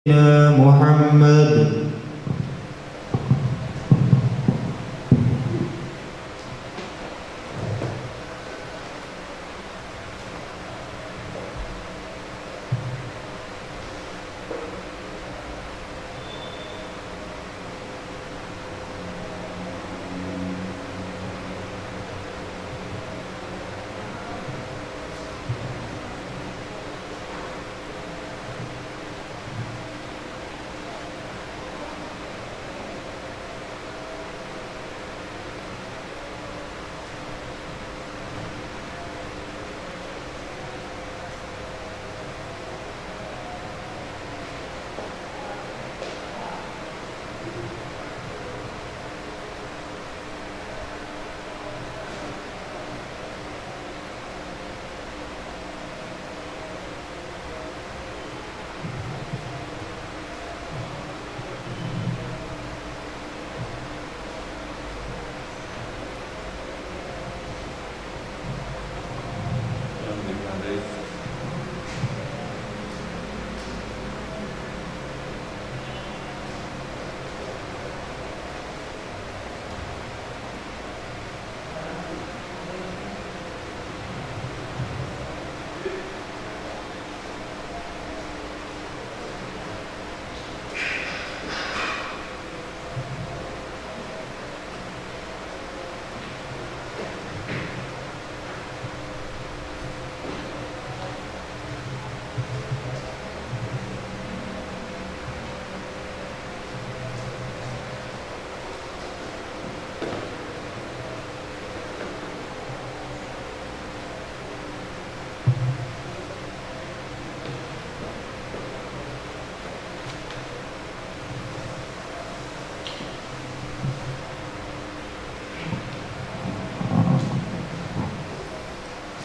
يا محمد.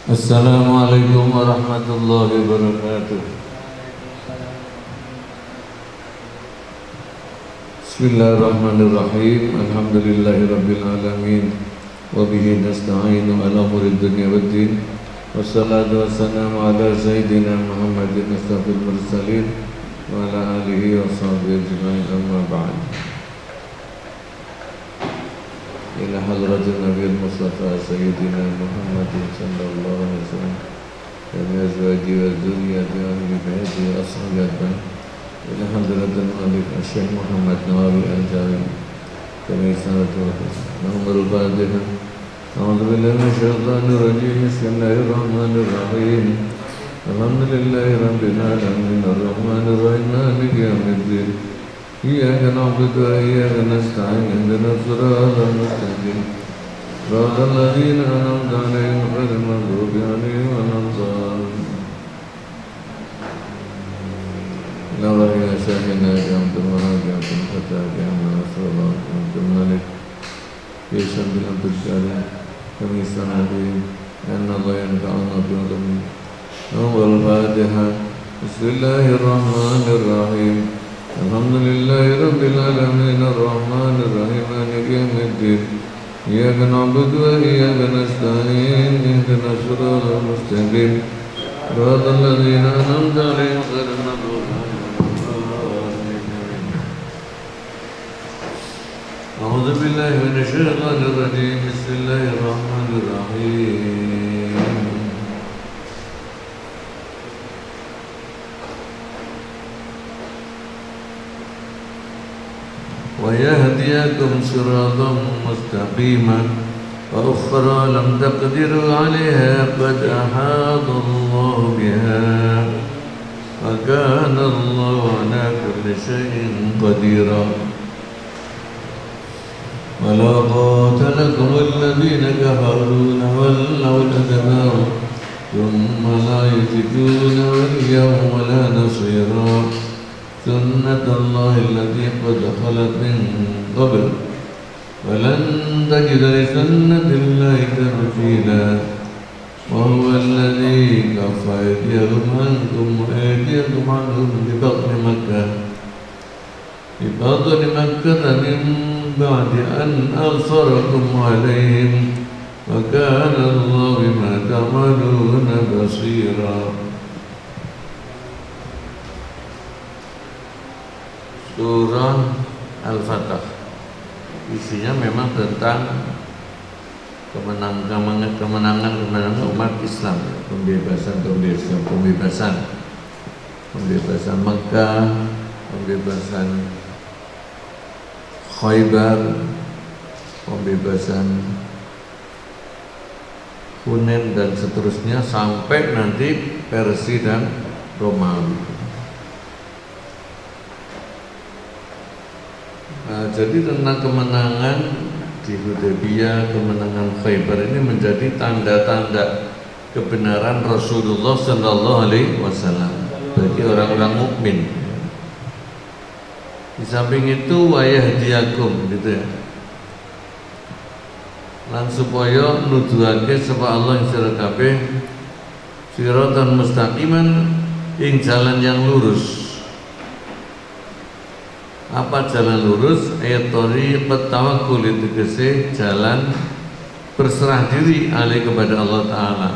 Assalamualaikum warahmatullahi wabarakatuh. Bismillahirrahmanirrahim. Alhamdulillahirabbil alamin. Wa bihi nasta'inu ala umuri dunya waddin. Wassalatu wassalamu ala sayyidina Muhammadin asyrafil mursalin wa ala alihi wa sahbihi ajma'in, amma ba'd. Ila hadratin Nabiul Mustafa Sayyidina Muhammadin sallallahu alaihi wasallam wa azwaji wa dzurriyyati wa ahli baiti wa ashabi ajma'in. Ila hadratin Malik Syekh Muhammad Nawawi Al-Jawi kami salatu Muhammadul Fatiha. A'udzu billahi minasyaitonir rajim. Bismillahirrahmanirrahim. Alhamdulillahi rabbil alamin arrahmanir rahim maliki yaumiddin. إياك نعبد وإياك نستعين اهدنا الصراط المستقيم صراط الذين أنعمت عليهم غير المغضوب عليهم ولا الضالين. نظر إلى شاهدنا كأنت مراجعة فتاة من نصر الله كأنت الملك في شمس الأمر الكريم كم السنادين أن الله ينفعنا بعلمه. أول الفاتحة. بسم الله الرحمن الرحيم. Alhamdulillahi rabbil alamin arrahmanir rahim maliki yaumiddin. Iyyaka na'budu wa iyyaka nasta'in ihdinas siratal mustaqim siratal ladzina an'amta 'alaihim ghairil maghdubi 'alaihim. A'udzu billahi minasy syaithanir rajim. Bismillahirrahmanirrahim. ويهديكم صراطا مستقيما وأخرى لم تقدروا عليها قد أحاط الله بها وكان الله على كل شيء قديرا. ولا قاتلكم الذين كفروا لولوا الأدبار ثم لا يجدون وليا ولا نصيرا. سنة الله التي قد خلت من قبل ولن تجد لسنة الله تبديلا. وهو الذي كف أيديهم عنكم وأيديكم عنهم ببطن مكة من بعد أن أظفركم عليهم وكان الله بما تعملون بصيرا. surah Al-Fatah. Isinya memang tentang kemenangan umat Islam, pembebasan Mekah, pembebasan Khaybar, pembebasan Hunain dan seterusnya sampai nanti Persia dan Romawi. Jadi tentang kemenangan di Hudaybiyah, kemenangan Khaybar ini menjadi tanda-tanda kebenaran Rasulullah Sallallahu Alaihi Wasallam bagi orang-orang mukmin. Di samping itu wayahdiyakum gitu ya. Lan supaya nuduhake sapa Allah ing sira kabeh siratan mustaqiman ing jalan yang lurus. Apa jalan lurus? Thariqat tawakkul, tegese jalan berserah diri alih kepada Allah Ta'ala.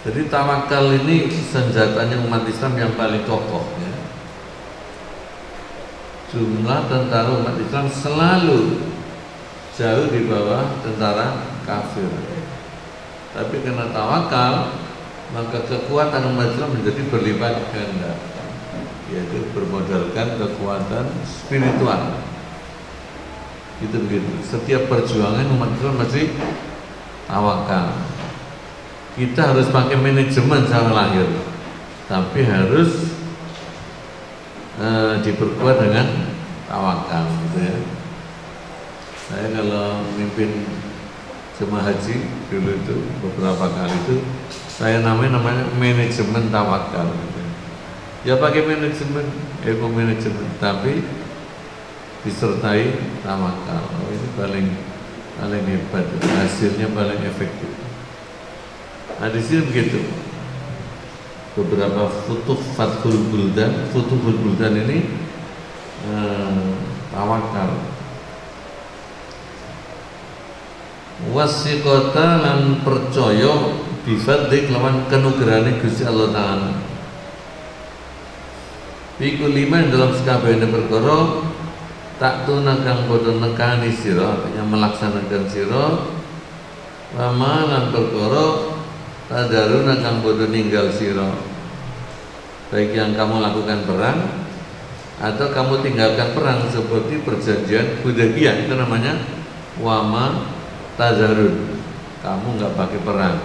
Jadi tawakal ini senjatanya umat Islam yang paling kokoh ya. Jumlah tentara umat Islam selalu jauh di bawah tentara kafir. Tapi karena tawakal, maka kekuatan umat Islam menjadi berlipat ganda, yaitu bermodalkan kekuatan spiritual. Gitu. Setiap perjuangan umat Islam mesti tawakal. Kita harus pakai manajemen secara lahir, tapi harus diperkuat dengan tawakal gitu ya. Saya kalau memimpin jemaah haji dulu itu beberapa kali itu saya namanya manajemen tawakal gitu. Ya pakai manajemen, ilmu manajemen, tapi disertai tawakal. Ini paling hebat, hasilnya paling efektif. Nah di sini begitu. Beberapa Futuhul Buldan ini tawakal. Wasiqata lan percaya bifadlik lawan kenugerahane Gusti Allah Ta'ala. Iku lima dalam sekabehane perkara tak tuna kang padha nekani sira, artinya melaksanakan sira, wa lan perkara tadaruna kang bodoh ninggal siro, baik yang kamu lakukan perang atau kamu tinggalkan perang, seperti perjanjian Hudaybiyah itu namanya wama tadarun, kamu nggak pakai perang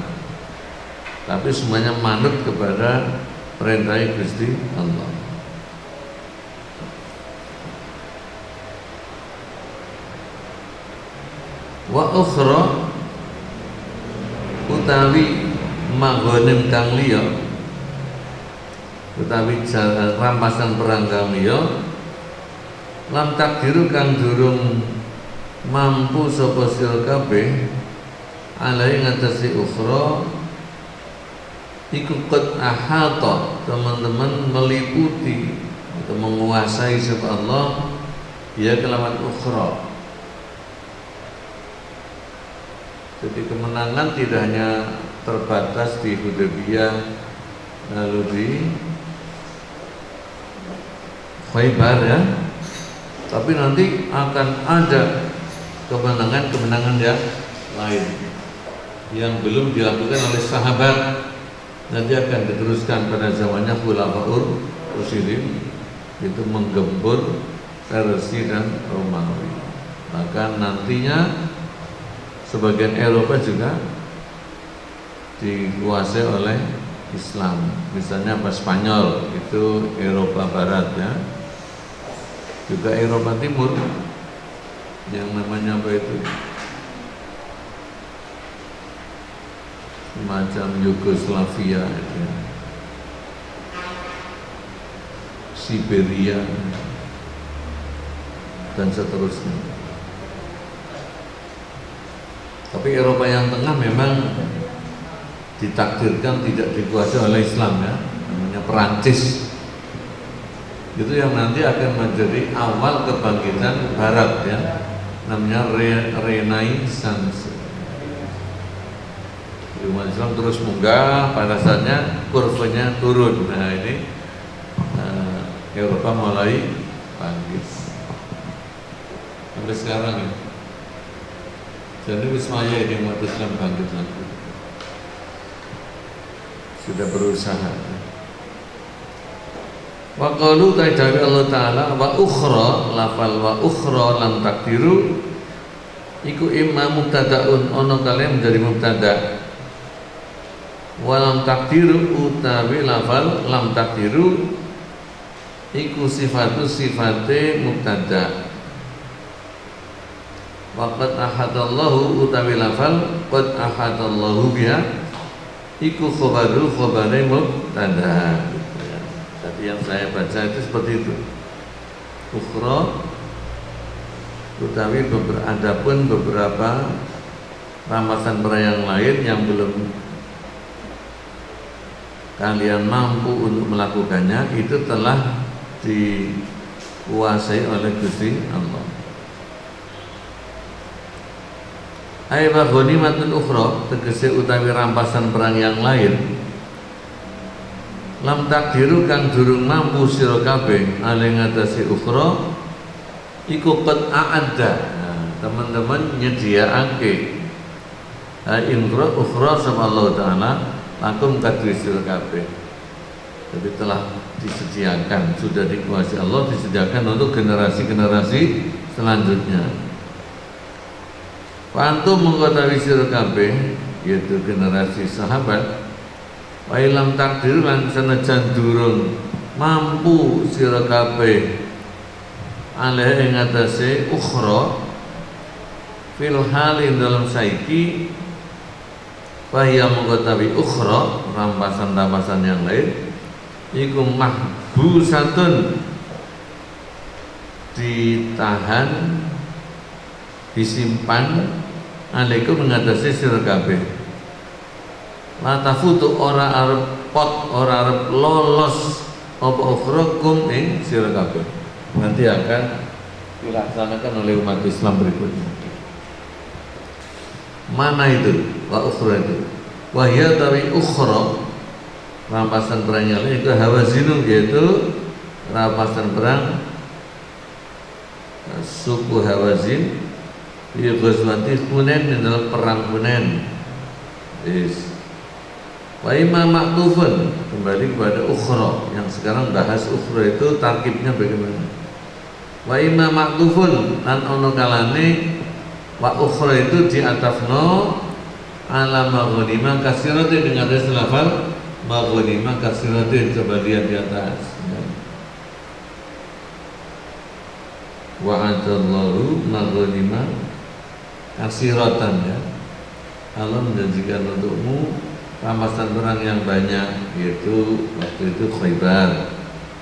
tapi semuanya manut kepada perintah Gusti Allah. Wa ukhra utawi maghonim kang liya, utawi rampasan perang kang liya, lam takdiru kang durung mampu sapa sira kabeh alai ngatasi ukhra iku qad ahata, teman-teman meliputi atau menguasai sapa Allah ya kelawan ukhra. Jadi kemenangan tidak hanya terbatas di Hudaybiyah, lalu di Khaybar ya, tapi nanti akan ada kemenangan-kemenangan yang lain yang belum dilakukan oleh sahabat, nanti akan diteruskan pada zamannya Khulafaur Rasyidin, itu menggempur Persia dan Romawi. Bahkan nantinya sebagian Eropa juga dikuasai oleh Islam, misalnya Spanyol itu Eropa Barat ya, juga Eropa Timur yang namanya apa itu, semacam Yugoslavia itu, Siberia dan seterusnya. Tapi Eropa yang tengah memang ditakdirkan tidak dikuasai oleh Islam ya, namanya Perancis. Itu yang nanti akan menjadi awal kebangkitan Barat ya, namanya Renaissance. Umat Islam terus munggah, pada saatnya kurvanya turun. Nah ini Eropa mulai bangkit sampai sekarang ya. Jadi wismaya ini umat Islam bangkit lagi, sudah berusaha. Wa qalu ta'ala Allah Ta'ala wa ukhra, lafal wa ukhra lam takdiru iku imma mubtada'un, ono kalian menjadi mubtada'. Wa lam takdiru utawi lafal lam takdiru iku sifate mubtada'. Waqad ahadallahu utawi lafal qad ahadallahu biha iku khobaru khobare mubtada. Jadi yang saya baca itu seperti itu. Ukhra utawi adapun beberapa ramasan perang yang lain yang belum kalian mampu untuk melakukannya, itu telah dikuasai oleh Gusti Allah. Aywa ghanimatun ukhra, tegese utawi rampasan perang yang lain, lam takdiru kang durung mampu sira kabeh ale ngatasi ukhra iku qad a'adda. Nah, teman-teman nyediaake infra ukhra sama Allah Ta'ala lakum kadri sira kabeh. Jadi telah disediakan, sudah dikuasai Allah, disediakan untuk generasi-generasi selanjutnya. Pantu mengkotawi sira kabeh, yaitu generasi sahabat. Wa ilam takdir lan senajan durung mampu sira kabeh alih ing atase ukhra fil halin dalam saiki, fahya mengkotawi ukhra rampasan-rampasan yang lain iku mahbusatun, ditahan, disimpan alaikum mengatasi sira kabeh. La tafutu ora arep pot, ora arep lolos apa ukhrakum ing sira kabeh. Nanti akan dilaksanakan oleh umat Islam berikutnya. Mana itu? Wa ukhra itu. Wa hiya tawi ukhra, rampasan perang yang lain itu Hawazinu, yaitu rampasan perang suku Hawazin di Ghazwati Hunain, dalam perang Hunain. Wa imma maktufun, kembali kepada ukhra yang sekarang bahas. Ukhra itu tarkibnya bagaimana? Wa imma maktufun lan ono kalane wa ukhra itu diatafno ala maghnimah kasiratin, dengan lafal maghnimah kasiratin, coba lihat di atas. Wa'adallahu maghnimah kasiratan, ya, Allah menjanjikan untukmu rampasan perang yang banyak, yaitu waktu itu Khaybar.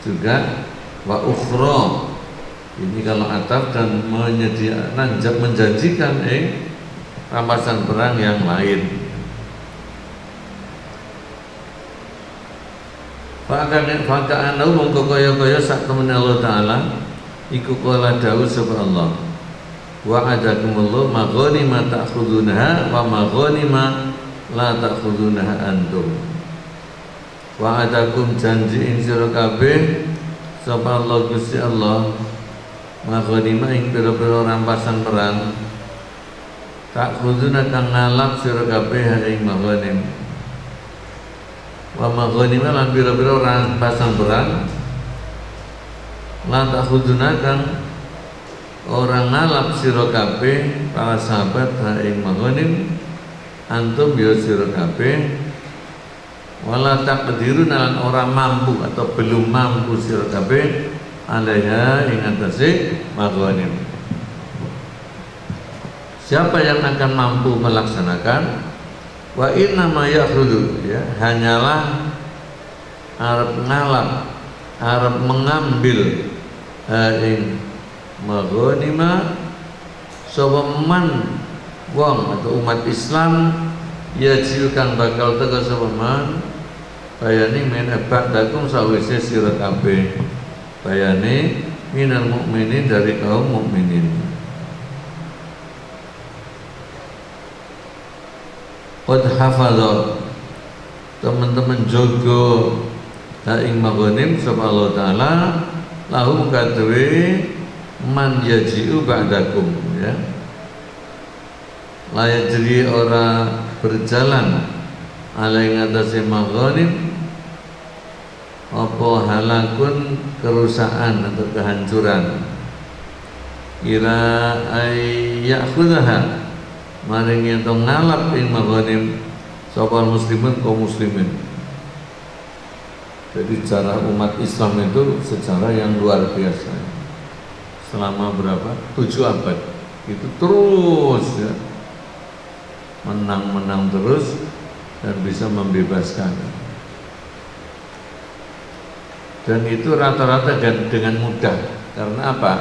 Juga wa ukhra, ini kalau ataf dan menjanjikan rampasan perang yang lain. Faka'anau mongko kaya-kaya sak temene Allah Ta'ala iku kala dawuh sapa Allah, wa'adakumullahu maghanima ta'khudunaha wa maghanima la ta'khudunaha antum. Wa'adakum janji ing sira kabeh sapa Allah Gusti Allah maghanima ing pira-pira rampasan perang, ta'khuduna kang ngalap sira kabeh ing maghanim, wa maghanima lan pira-pira rampasan perang la ta'khuduna kang orang ngalap sira kabeh para sahabat ing maghanim antum ya sira kabeh, wala taqdirun lan ora mampu atau belum mampu sira kabeh alaiha ing atase maghanim. Siapa yang akan mampu melaksanakan, wa inna ma yakhrudu, ya, hanyalah arep ngalap, arep mengambil ing maghanima sapa man wong atau umat Islam yajil kang bakal teka sapa man bayane men ba'dakum sawise sira kabeh, bayane minal mukminin dari kaum mukminin. Qad hafadha, teman-teman jogo ing maghanim sapa Allah taala lahum kadwe man yaji'u ba'dakum, ya. Layak jadi orang berjalan alai ngatasi maghanim apa halakun kerusakan atau kehancuran ila ayyakhudha maring yen to ngalap ing maghanim sapa muslimin kaum muslimin. Jadi cara umat Islam itu sejarah yang luar biasa. Selama berapa? 7 abad itu terus, ya, menang terus dan bisa membebaskan. Dan itu rata-rata dengan mudah. Karena apa?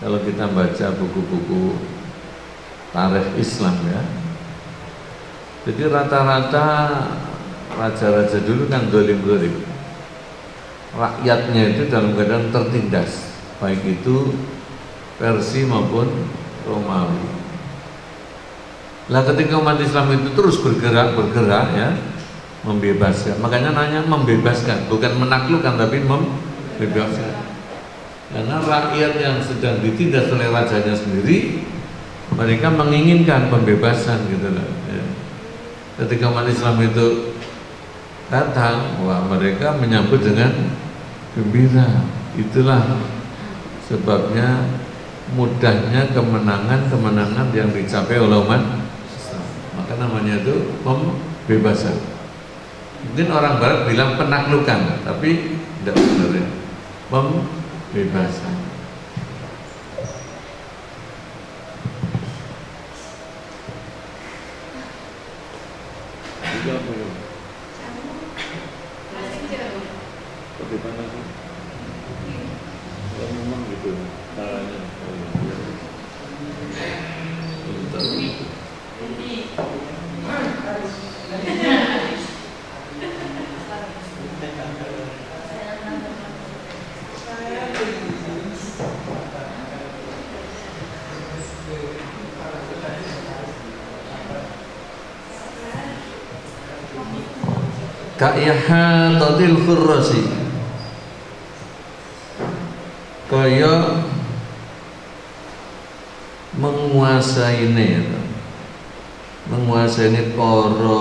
Kalau kita baca buku-buku tarikh Islam, ya, jadi rata-rata raja-raja dulu kan dolim-dolim, rakyatnya itu dalam keadaan tertindas, baik itu Persia maupun Romawi. Lah ketika umat Islam itu terus bergerak, ya, membebaskan. Makanya nanya membebaskan, bukan menaklukkan tapi membebaskan. Karena rakyat yang sedang ditindas oleh rajanya sendiri, mereka menginginkan pembebasan, gitu loh, ya. Ketika umat Islam itu datang, wah, mereka menyambut dengan gembira. Itulah sebabnya mudahnya kemenangan yang dicapai oleh umat Islam. Maka namanya itu pembebasan. Mungkin orang Barat bilang penaklukan, tapi tidak benar, ya. Pembebasan. Itu apa ya? Bagaimana sih? Kalau memang gitu caranya. Ka'ihatatil khurrasi, kaya menguasai para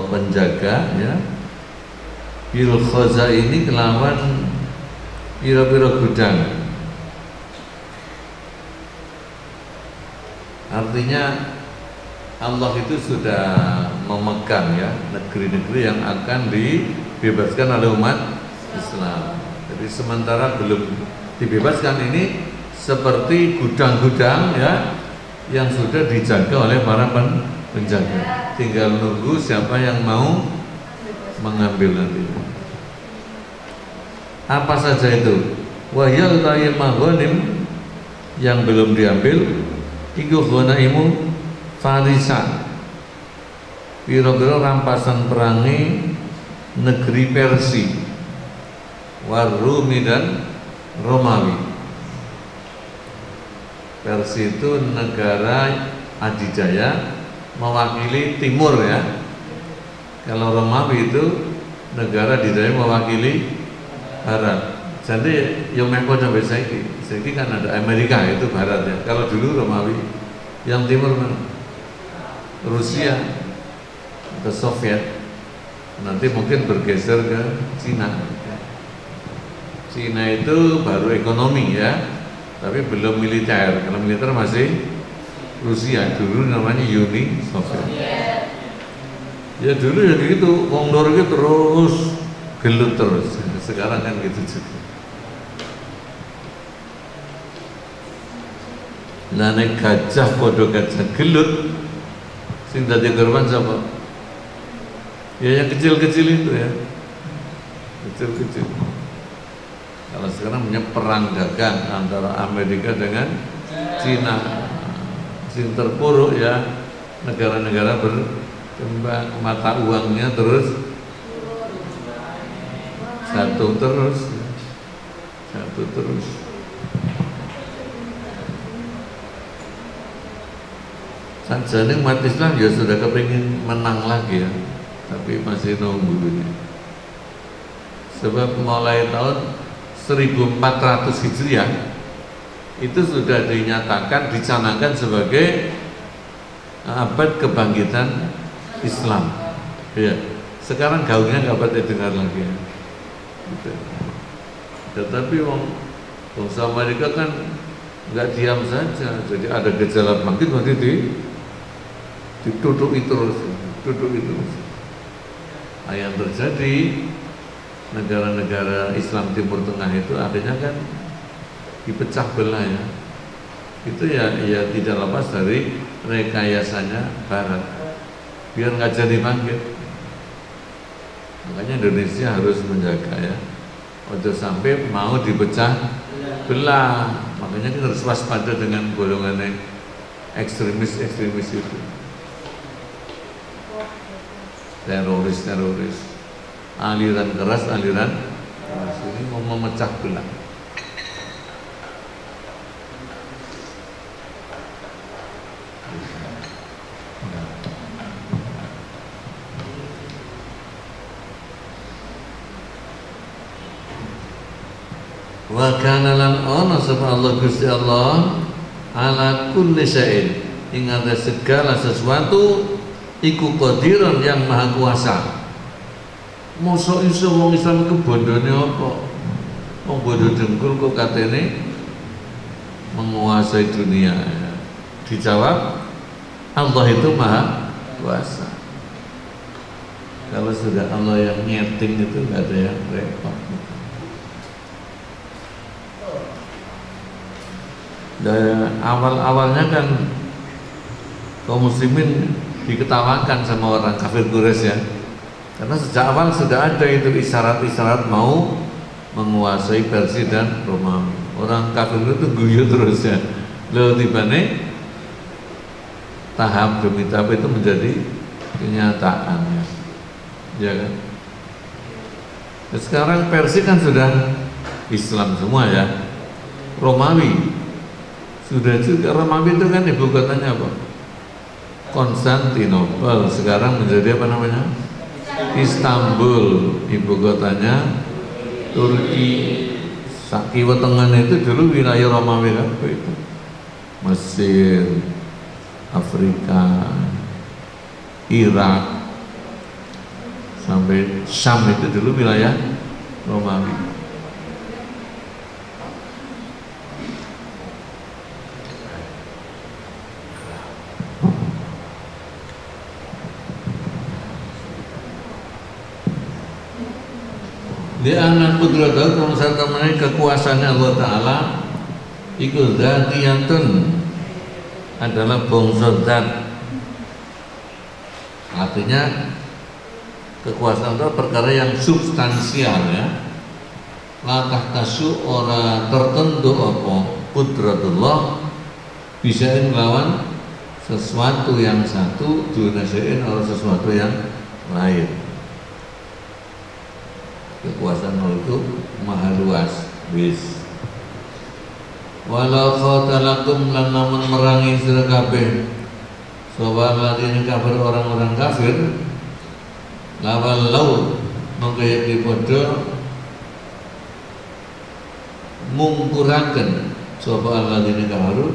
penjaga, ya, bil khaza ini kelawan pira-pira gudang. Artinya Allah itu sudah memegang, ya, negeri-negeri yang akan dibebaskan oleh umat Islam. Jadi sementara belum dibebaskan ini seperti gudang-gudang, ya, yang sudah dijaga oleh para penjaga. Tinggal nunggu siapa yang mau mengambil nanti. Apa saja itu? Wahyal tayyib maghanim, yang belum diambil iku ghanaimu Farisa, pira-pira rampasan perangi negeri Persia, Warumi dan Romawi. Persia itu negara adidaya mewakili timur, ya. Kalau Romawi itu negara adidaya mewakili barat. Jadi yang meko sampai saiki kan ada Amerika itu barat, ya. Kalau dulu Romawi, yang timur mana? Rusia atau Soviet, nanti mungkin bergeser ke Cina. Cina itu baru ekonomi, ya, tapi belum militer. Kalau militer masih Rusia, dulu namanya Uni Soviet. Ya dulu ya gitu, wong lor itu terus gelut terus. Sekarang kan gitu juga. Lah nek gajah padha gajah gelut sing dadi korban sapa? Ya yang kecil-kecil itu ya. Kecil-kecil. Kalau sekarang punya perang dagang antara Amerika dengan Cina. Sing terpuruk ya negara-negara berkembang, mata uangnya terus satu terus. Sajane umat Islam ya sudah kepingin menang lagi ya, tapi masih nunggu ini. Sebab mulai tahun 1400 Hijriah itu sudah dinyatakan, dicanangkan sebagai abad kebangkitan Islam. Ya, sekarang gaungnya nggak pada dengar lagi. Ya. Gitu. Tetapi bangsa Amerika kan nggak diam saja, jadi ada gejala bangkit nanti ditutupi terus. Yang terjadi negara-negara Islam Timur Tengah itu akhirnya kan dipecah belah ya. Itu ya tidak lepas dari rekayasanya Barat biar nggak jadi bangkit. Makanya Indonesia harus menjaga ya, ojo sampai mau dipecah belah. Makanya kita harus waspada dengan golongan ekstremis itu, teroris, aliran keras ini mau memecah belah. Wa kana lan ana sapa Allah Gusti Allah ala kulli syai'in ing atas segala sesuatu iku qadiran yang maha kuasa. Mosok iso wong Islam iku bondone apa? Wong bondo dengkul kok katene menguasai dunia. Dijawab Allah itu maha kuasa. Kalau sudah Allah yang nyeting itu enggak ada yang repot. Dan awal-awalnya kan kaum muslimin diketawakan sama orang kafir Quraisy ya, karena sejak awal sudah ada itu isyarat-isyarat mau menguasai Persia dan Romawi. Orang kafir itu guyu terus ya, lalu tiba-tiba tahap demi tahap itu menjadi kenyataan ya kan. Dan sekarang Persia kan sudah Islam semua ya, Romawi sudah juga. Romawi itu kan ibu kotanya apa? Konstantinopel, sekarang menjadi apa namanya? Istanbul, ibu kotanya Turki. Sakiwa Tengah itu dulu wilayah Romawi apa itu? Mesir, Afrika, Irak, sampai Syam itu dulu wilayah Romawi. Di anak kudratahu kalau serta menaik kekuasaannya Allah Ta'ala iku dzatiyatun adalah bangsa zat. Artinya kekuasaan itu perkara yang substansial ya. La tahtasu ora tertentu apa kudratullah bisa melawan sesuatu yang satu dunasein atau sesuatu yang lain. Kekuasaan Allah itu maha luas. Bis walau qatalakum lan namun merangi sira kabeh sapa ladine kafir orang-orang kafir lawal lau mengkaya dipodo mungkuraken sapa ladine kafir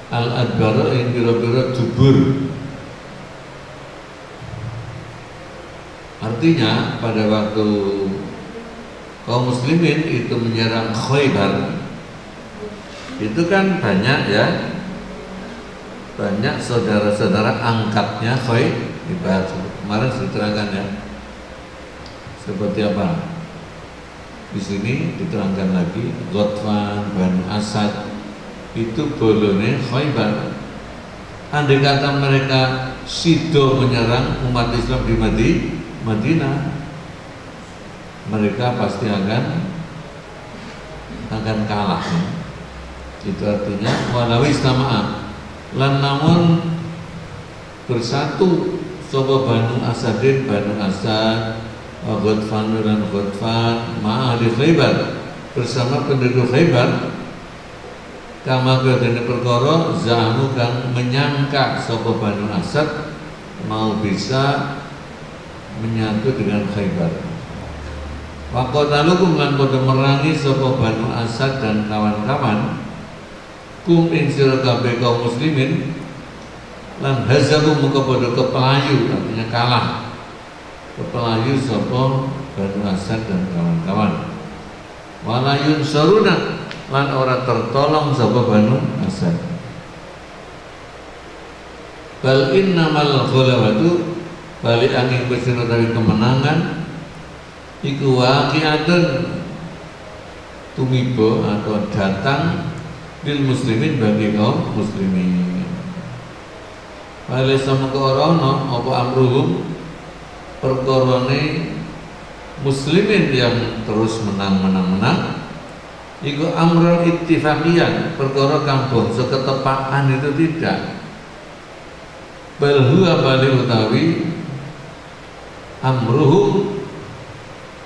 al adbara ing bira-bira dubur. Artinya pada waktu kaum muslimin itu menyerang Khaybar itu kan banyak ya, banyak saudara-saudara angkatnya Khaybar. Kemarin saya terangkan ya seperti apa. Di sini diterangkan lagi Ghatfan, Banu Asad, itu bolone Khaybar. Andai kata mereka sido menyerang umat Islam di Madinah, mereka pasti akan kalah. Itu artinya walau istama'a lan namun bersatu sopo Banu Asadin, Banu Asad, Ghatfan dan Ghatfan ma'ahli Khaybar, bersama penduduk Khaybar, kama kedene perkara zamu kang menyangka sopo Banu Asad mau bisa menyatu dengan Khaybar. Waqatalukum lan padha merangi sapa Banu Asad dan kawan-kawan kum ing sira kabeh kaum muslimin lan hazaru muga padha kepelayu, artinya kalah, kepelayu sapa Banu Asad dan kawan-kawan. Wala yunsaruna lan ora tertolong sapa Banu Asad. Bal innamal ghalawatu bali angin besira dari kemenangan iku waqi'atun tumibo atau datang lil muslimin bagi kaum muslimin. Wale sama korono apa amruhum perkorone muslimin yang terus menang iku amrul ittifaqiyan, perkara kampung seketepaan itu tidak. Bal huwa bali utawi amruhum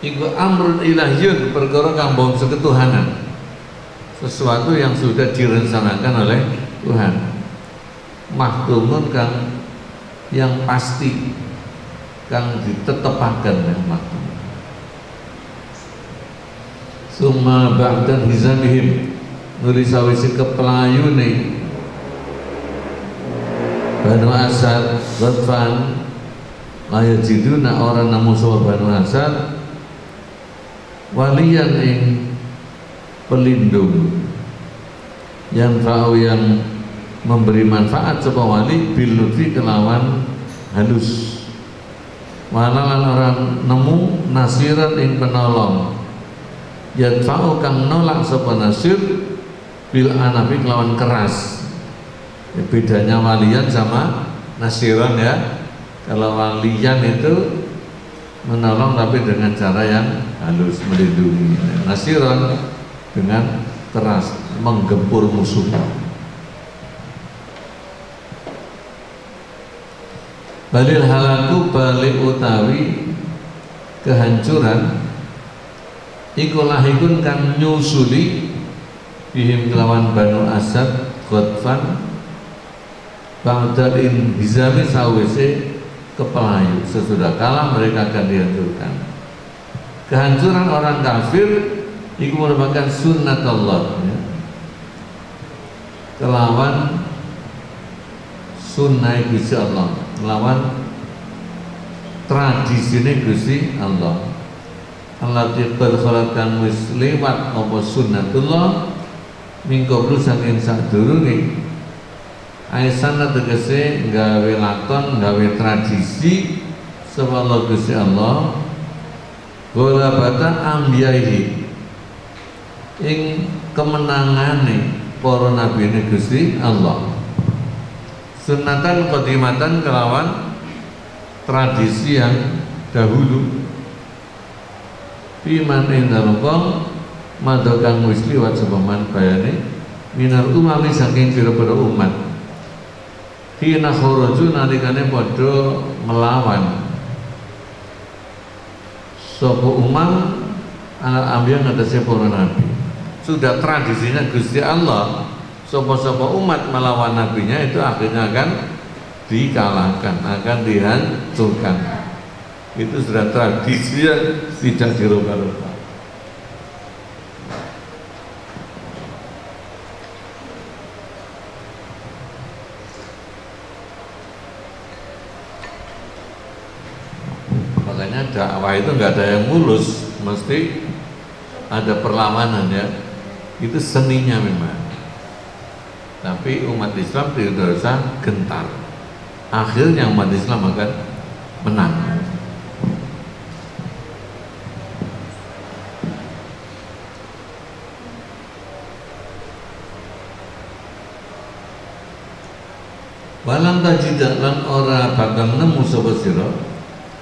iku amrun ilahyun, perkara kampung seketuhanan, sesuatu yang sudah direncanakan oleh Tuhan, mahtumun kang yang pasti, kang ditetepaken ya mahtum. Summa ba'dan hizamihim nuli sawise keplayune Banu Asad Ghatfan layak jiduna orang namu sapa Banu Asad walian ing pelindung yang fa'u yang memberi manfaat sapa wali bil lutfi kelawan halus, walalan orang nemu nasiran ing penolong yang fa'u kang nolak sapa nasir bil anafi kelawan keras. Ya, bedanya walian sama nasiran ya. Kalau walian itu menolong tapi dengan cara yang halus, melindungi. Nasiran dengan keras, menggempur musuh. Balil halaku balik utawi kehancuran iku lahikun kang nyusuli bihim kelawan Banu Asad Ghatfan ba'dal bizami sawise kepelayu, sesudah kalah mereka akan dihancurkan. Kehancuran orang kafir itu merupakan sunnat Allah ya. Kelawan sunnah Gusti Allah, melawan tradisi Gusti Allah. Allah berkholatan wis lewat apa sunnatullah mingko saking sadurunge Aisyah tegese gawe lakon, gawe tradisi sebab Gusti Allah golabata ambiyaihi ing kemenangane para nabi Gusti Allah. Sunatan qadimatan kelawan tradisi yang dahulu. Fiman indalukong madokan wis liwat sepaman bayane minal umami saking pira-pira umat. Hina khuruju nalikane padha melawan sapa umam alal ambiya ngatasi para nabi. Sudah tradisinya Gusti Allah, sapa-sapa umat melawan nabinya itu akhirnya akan dikalahkan, akan dihancurkan. Itu sudah tradisi yang tidak dirubah-rubah. Makanya dakwah itu nggak ada yang mulus, mesti ada perlawanan ya. Itu seninya memang. Tapi umat Islam tidak usah gentar. Akhirnya umat Islam akan menang. Walam tajidak lan ora bakal nemu sapa sira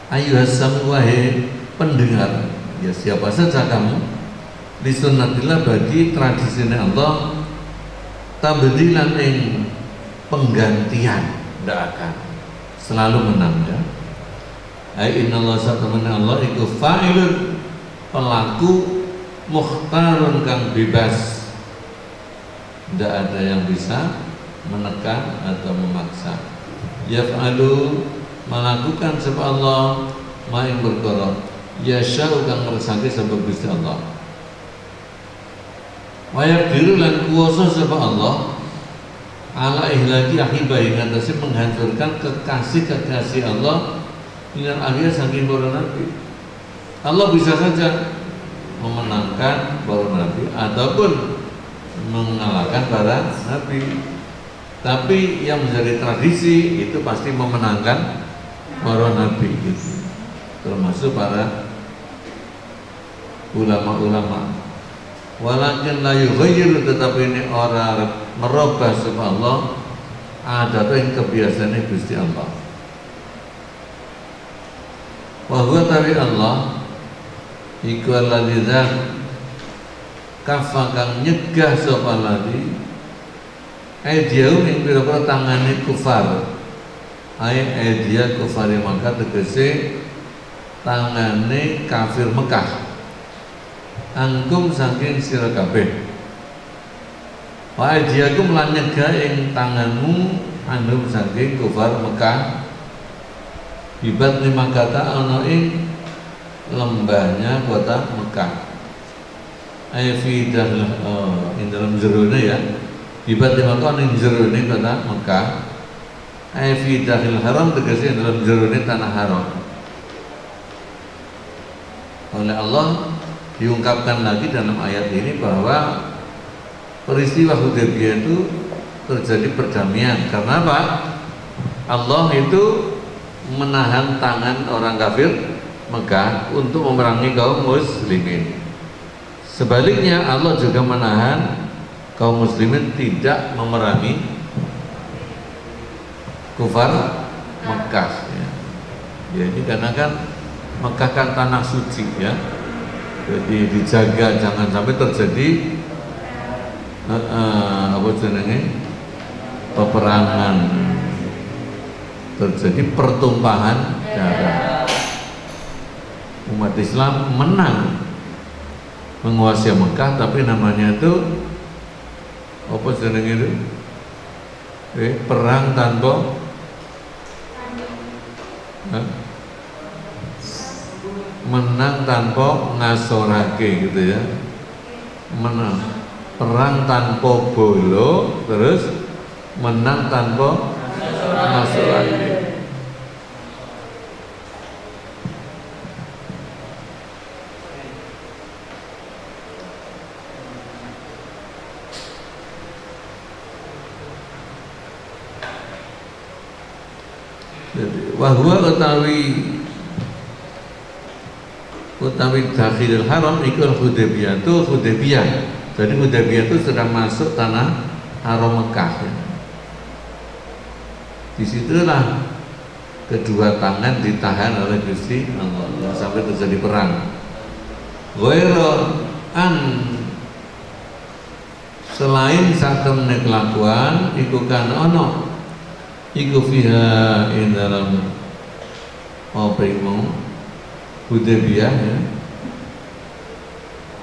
ayyuhas sami wahai pendengar, ya siapa saja kamu, li sunnatillah bagi tradisinya Allah, tabdilan ing penggantian, ndak akan selalu menang ya. Ai innallaha satamana Allah iku fa'ilun, pelaku, mukhtarun kang bebas, ndak ada yang bisa menekan atau memaksa. Yaf'alu, melakukan sebab Allah, maing berkorok yasha'u kang ngersake sebab Gusti Allah. Wa yaqdiru lan kuwasa sebab Allah ala ihlaki ahibai, ngatasi menghancurkan kekasih-kekasih Allah dengan alia saking para nabi. Allah bisa saja memenangkan para nabi ataupun mengalahkan para nabi, tapi yang menjadi tradisi itu pasti memenangkan para nabi gitu, termasuk para ulama-ulama. Walakin la yughayyiru, tetapi ini orang merubah sebab Allah ada yang kebiasaannya Gusti Allah. Wa huwa tawi Allah iku alladzi kafa kang nyegah sapa lali aidiau ing pira-pira tangane kufar. Aidia kufar Makkah, tegese tangane kafir Mekah, angkum saking sira kabeh. Wa aidiakum lan nyegah ing tanganmu anum saking kufar Mekah, bibat lima kata ana ing lembahnya kota Mekah. Fidah ing dalam jerone ya, bibat lima kata ing jerone kota Mekah. Fidahil haram, tegese ing dalam jerone tanah haram. Oleh Allah diungkapkan lagi dalam ayat ini bahwa peristiwa Hudaybiyah itu terjadi perdamaian. Karena apa? Allah itu menahan tangan orang kafir Mekah untuk memerangi kaum muslimin. Sebaliknya Allah juga menahan kaum muslimin tidak memerangi kufar Mekah ya. Ya ini karena kan Mekah kan tanah suci ya, jadi dijaga jangan sampai terjadi apa jenenge peperangan, terjadi pertumpahan darah. Umat Islam menang menguasai Mekah, tapi namanya itu apa jenenge itu? Perang tanpa menang tanpa ngasorake gitu ya. Menang, perang tanpa bolo, terus menang tanpa ngasorake. Wahwa utawi dakhilul haram ikul Hudaybiyah itu Hudaybiyah. Jadi Hudaybiyah itu sudah masuk tanah haram Mekah ya. Disitulah kedua tangan ditahan oleh Gusti Allah sampai terjadi perang. Ghairu an, selain satemene kelakuan iku kan ono iku fiha ing dalam apa iku Hudaybiyah ya.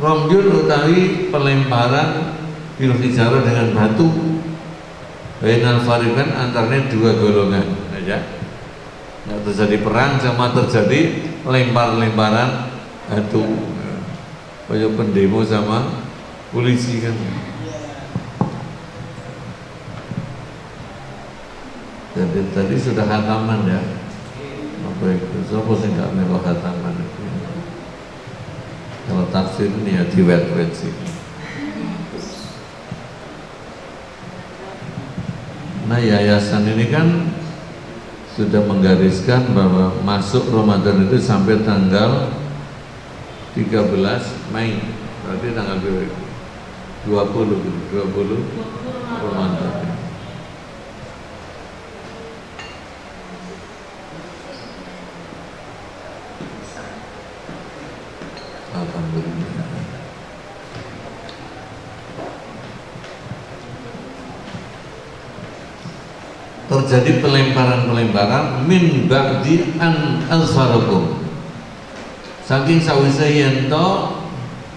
Romjul utawi pelemparan bil hijarah dengan batu, bainal fariqan antaranya dua golongan aja. Nggak terjadi perang, sama terjadi lempar-lemparan batu. Kayak pendemo sama polisi kan. Jadi tadi sudah khataman ya. Apa itu? Siapa sih nggak melo khataman itu? Kalau tafsir ini ya di wet sih. Nah yayasan ini kan sudah menggariskan bahwa masuk Ramadan itu sampai tanggal 13 Mei. Berarti tanggal 20 Ramadan. terjadi pelemparan-pelemparan min ba'di an azfarakum, saking sawise yen to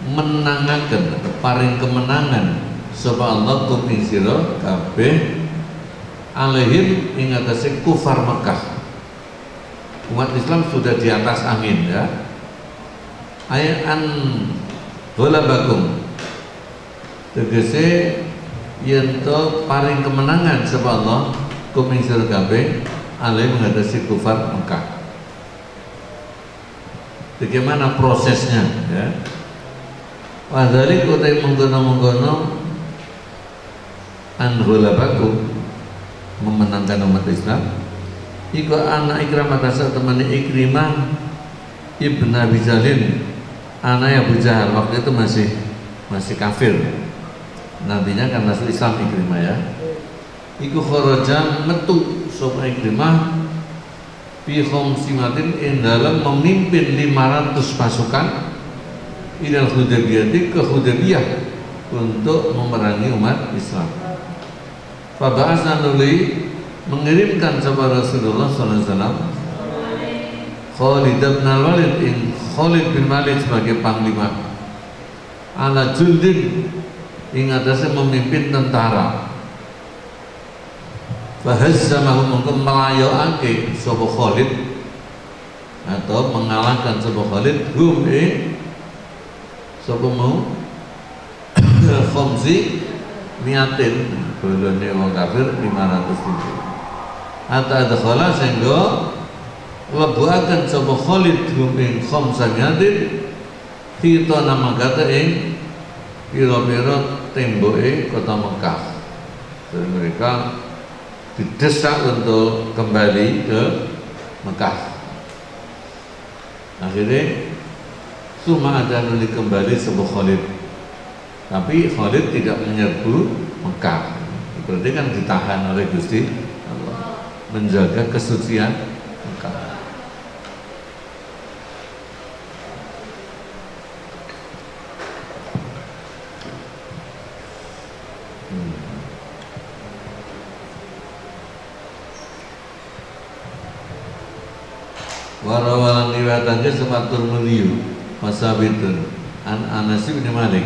menangaken paring kemenangan sapa Allah kum ing sira kabeh alaihim ing atase kufar Mekah. Umat Islam sudah di atas angin ya. Ayat an ghalabakum tegese yen to paring kemenangan sapa Allah kum ing sira kabeh alaihim mengatasi kufar Mekah. Bagaimana prosesnya ya? Wadhalik utai menggono-menggono an ghalabakum memenangkan umat Islam. Iku anak Ikrimah tasar temani Ikrimah ibn Abi Jalil, anak Abu Jahal waktu itu masih kafir. Nantinya kan masuk Islam Ikrimah ya. Iku kharaja metu sapa Ikrimah fi khamsimatin ing dalam memimpin 500 pasukan ilal Hudaybiyah ke Hudaybiyah untuk memerangi umat Islam. Faba'asna nuli mengirimkan sahabat Rasulullah SAW Khalid bin Walid Khalid bin Walid sebagai panglima ala jundin ing atasnya memimpin tentara. Fahazzamahum mengko melayoake sapa Khalid atau mengalahkan sapa Khalid hum sapa mau khamsi miatin bolone wong kafir 500.000. Ata adkhala sehingga lebuaken sapa Khalid hum ing khamsamiatin kita nama kata ing pira-pira temboke kota Mekah. Dan mereka didesak untuk kembali ke Mekah. Akhirnya cuma ada nuli kembali sebuah Khalid, tapi Khalid tidak menyerbu Mekah. Berarti kan ditahan oleh Gusti Allah, menjaga kesucian Mekah. Warawalan riwayatake sepatur meliu masabitun an Anas bin Malik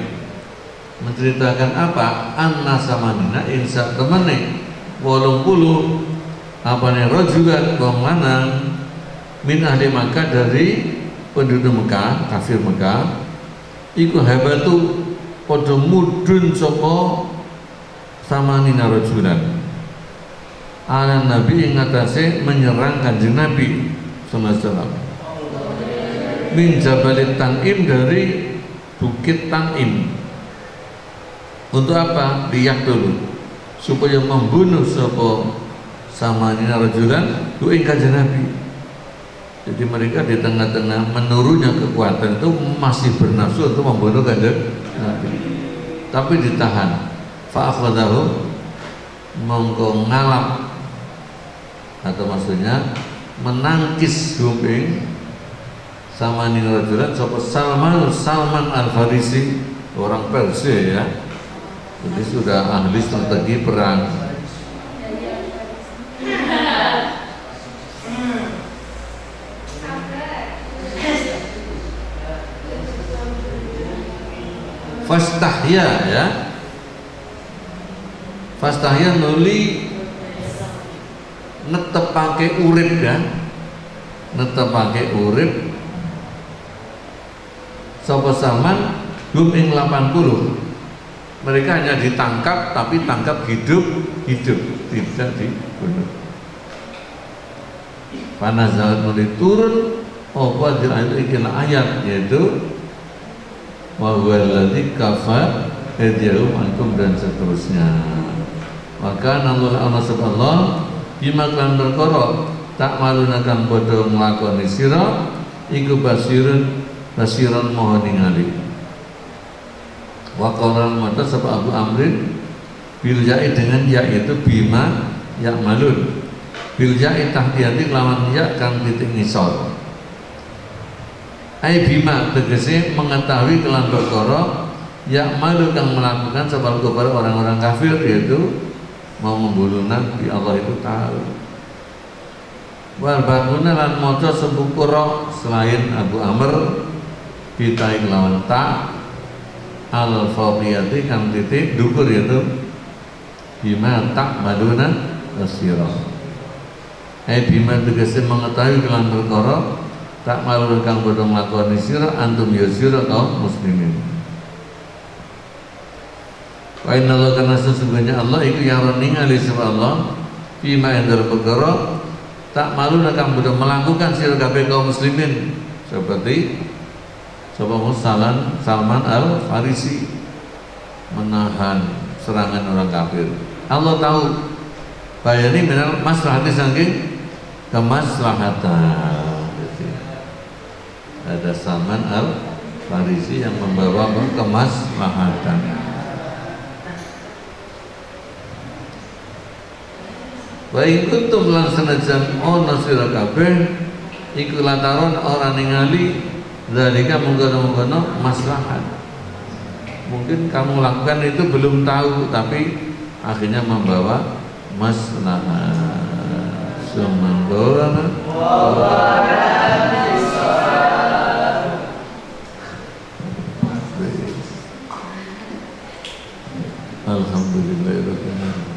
menceritakan apa anna samanina insa temene 80 apane rajulan wong lanang min ahli Makkah dari penduduk Mekah kafir Mekah iku habatu padha mudhun saka samanina rajulan ala Nabi ing atase menyerang Kanjeng Nabi sallallahu min Jabal Tanim dari Bukit Tanim. Untuk apa? Liyak dulu supaya membunuh sapa samanina rajulan ku ing Kanjeng Nabi. Jadi mereka di tengah-tengah menurunnya kekuatan itu masih bernafsu untuk membunuh Kanjeng Nabi, tapi ditahan. Fa akhadahu mongko ngalap atau maksudnya menangkis humping samanina rajulan sapa Salman Al-Farisi, orang Persia ya. Jadi sudah ahli strategi perang. Fastahya ya. Fastahya nuli netepake urip kan, netepake urip sapa Salman hum ing 80. Mereka hanya ditangkap tapi tangkap hidup tidak dibunuh. Panazalat mulai turun apa ikilah ayat yaitu wa huwallazi kafa aydiyahum ankum dan seterusnya. Maka Allah subhanahu bima kan perkara tak maluna kang padha nglakoni sira iku basiran maha ningali. Wa qalan mata sapa Abu Amrin bil ya'i dengan ya itu bima ya malun bil ya'i tahtiyati lawan ya kang titik ngisor. Ai bima tegese mengetahui kelan perkara ya malu kang melakukan sebab kepada orang-orang kafir yaitu mau membunuh Nabi, Allah itu tahu. Wal bakuna lan maca sepukura selain Abu Amr kita lawan ta al fadiyati kang titik dukur yaitu bima tak maduna asira. Bima tegese mengetahui kelan perkara tak malu kang padha nglakoni sira antum ya sira kaum muslimin. Wa inna Allah kana sesungguhnya Allah iku yang ningali sapa Allah bima endar perkara tak malu kang padha melakukan sira kabeh kaum muslimin seperti Salman Al-Farisi menahan serangan orang kafir. Allah tahu bayani minal maslahati saking kemaslahatan. Ada Salman Al-Farisi yang membawa kemaslahatan. Wa in kuntum lan sanajan ana sira kabeh iku lantaran ora ningali zalika mungkono-mungkono maslahat. Mungkin kamu lakukan itu belum tahu tapi akhirnya membawa maslahat. Subhanallah. Alhamdulillahirrahmanirrahim.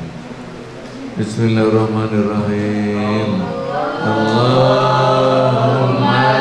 Bismillahirrahmanirrahim. Allahumma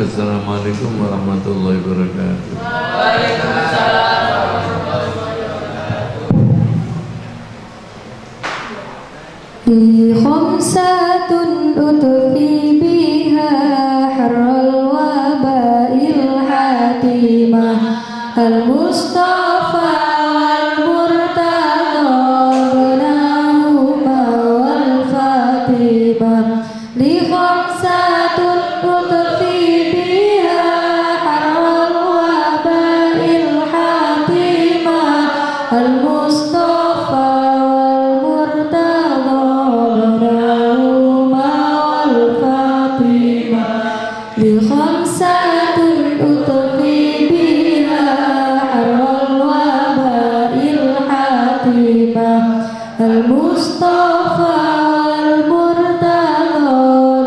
Assalamualaikum warahmatullahi wabarakatuh. Khamsatun utfi biha harral wabail hatimah al-mustafa wal-murtada binahuma wal-fatimah li khamsatun utfi biha harral wabail hatimah al-mustafa Al-Mustafa wal-Murtada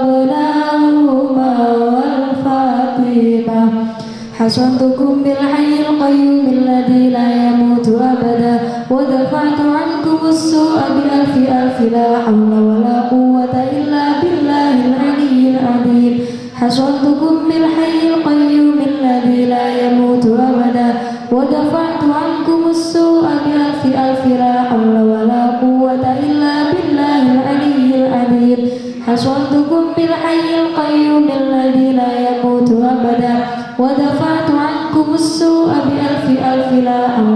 binahuma wal-Fatimah hasantukum bil hayyil qayyum alladhi la yamutu abada wa dafa'tu ankum as-su'a bi alfi alfi la hawla wa la quwwata illa billahil aliyyil azim hasantukum bil hayyil qayyum alladhi la yamutu abada wa dafa'tu ankum as-su'a bi alfi alfi la hawla wa la quwwata illa billahil aliyyil azim hasantukum bil hayyil qayyum alladhi la yamutu abada wa dafa'tu ankum as-su'a bi alfi alfi la hawla